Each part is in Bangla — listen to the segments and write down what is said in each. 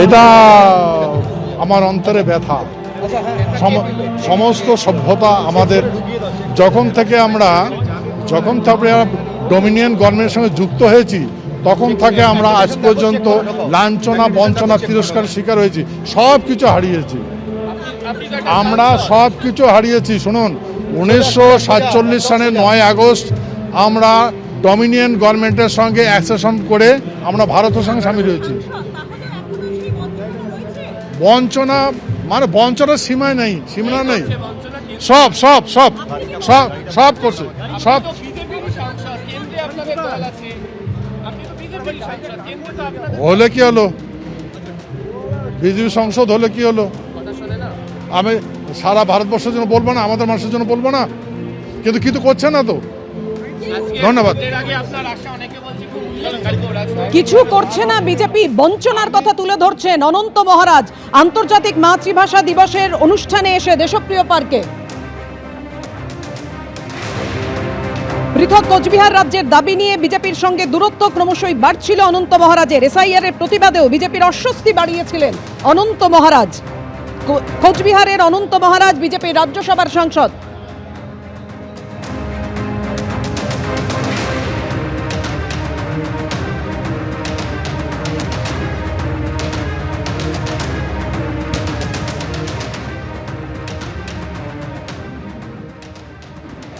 এটা আমার অন্তরে ব্যথা। সমস্ত সভ্যতা আমাদের যখন থেকে আমরা ডোমিনিয়ন গভর্নমেন্টের সঙ্গে যুক্ত হয়েছি তখন থেকে আমরা আজ পর্যন্ত লাঞ্ছনা বঞ্চনা তিরস্কার শিকার হয়েছি, সব কিছু হারিয়েছি। আমরা সব কিছু হারিয়েছি। শুনুন, 1947 সালের 9 আগস্ট আমরা ডমিনিয়ন গভর্নমেন্টের সঙ্গে অ্যাকসেশন করে আমরা ভারতের সঙ্গে সামিল হয়েছি। বঞ্চনা মানে বঞ্চনার সীমায় নেই, সীমানা নেই, সব সব সব সব সব করছে সব। হলে কি হলো, বিজেপি সংসদ হলে কি হলো? আমি সারা ভারতবর্ষের জন্য বলবো না, আমাদের মানুষের জন্য বলবো না, কিন্তু কিছু করছে না তো। ধন্যবাদ। কিছু করছে না বিজেপি, বঞ্চনার কথা তুলে ধরছেন অনন্ত মহারাজ আন্তর্জাতিক মাতৃভাষা দিবসের অনুষ্ঠানে এসে দেশপ্রিয় পার্কে। পৃথক কোচবিহার রাজ্যের দাবি নিয়ে বিজেপির সঙ্গে দূরত্ব ক্রমশই বাড়ছিল অনন্ত মহারাজের। এসআইআর এর প্রতিবাদেও বিজেপির অস্বস্তি বাড়িয়েছিলেন অনন্ত মহারাজ। কোচবিহারের অনন্ত মহারাজ বিজেপির রাজ্যসভার সাংসদ।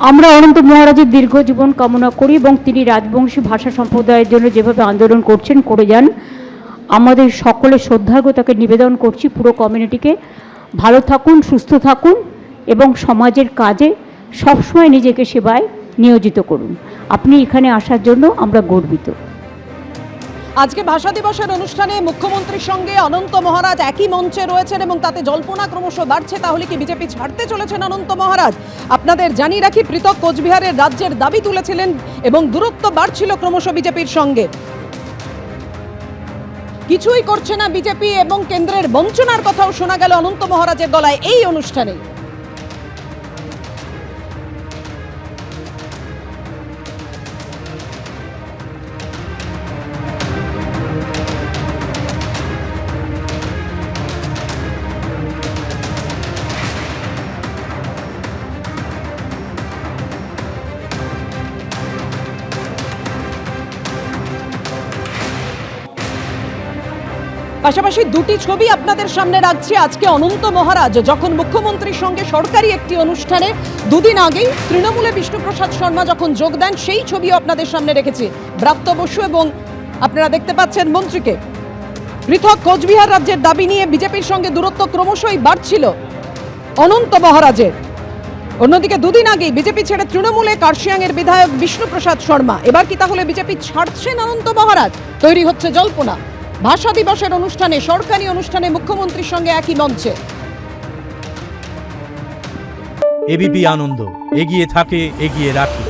আমরা অনন্ত মহারাজের দীর্ঘ জীবন কামনা করি এবং তিনি রাজবংশী ভাষা সম্প্রদায়ের জন্য যেভাবে আন্দোলন করছেন করে যান। আমাদের সকলের শ্রদ্ধার্ঘ তাকে নিবেদন করছি, পুরো কমিউনিটিকে ভালো থাকুন, সুস্থ থাকুন এবং সমাজের কাজে সবসময় নিজেকে সেবায় নিয়োজিত করুন। আপনি এখানে আসার জন্য আমরা গর্বিত। আজকে ভাষা দিবসের অনুষ্ঠানে মুখ্যমন্ত্রীর সঙ্গে অনন্ত মহারাজ একই মঞ্চে রয়েছেন এবং তাতে জল্পনা ক্রমশ বাড়ছে, তাহলে কি বিজেপি ছাড়তে চলেছেন অনন্ত মহারাজ? আপনাদের জানিয়ে রাখি, পৃথক কোচবিহারের রাজ্যের দাবি তুলেছিলেন এবং দূরত্ব বাড়ছিল ক্রমশ বিজেপির সঙ্গে। কিছুই করছে না বিজেপি এবং কেন্দ্রের বঞ্চনার কথাও শোনা গেল অনন্ত মহারাজের গলায় এই অনুষ্ঠানে। পাশাপাশি দুটি ছবি আপনাদের সামনে রাখছি। আজকে অনন্ত মহারাজ যখন মুখ্যমন্ত্রীর সঙ্গে সরকারি একটি অনুষ্ঠানে, দুদিন আগেই তৃণমূলে বিষ্ণুপ্রসাদ শর্মা যখন যোগ দেন, সেই ছবিও আপনাদের সামনে রেখেছি। ব্রাত্য বসু এবং আপনারা দেখতে পাচ্ছেন মন্ত্রীকে। পৃথক কোচবিহার রাজ্যের দাবি নিয়ে বিজেপির সঙ্গে দূরত্ব ক্রমশই বাড়ছিল অনন্ত মহারাজের। অন্যদিকে দুদিন আগেই বিজেপি ছেড়ে তৃণমূলে কার্শিয়াংয়ের বিধায়ক বিষ্ণুপ্রসাদ শর্মা। এবার কি তাহলে বিজেপি ছাড়ছেন অনন্ত মহারাজ? তৈরি হচ্ছে জল্পনা। ভাষা দিবসের অনুষ্ঠানে, সরকারি অনুষ্ঠানে মুখ্যমন্ত্রীর সঙ্গে একই মঞ্চে। এবিপি আনন্দ, এগিয়ে থাকে, এগিয়ে রাখে।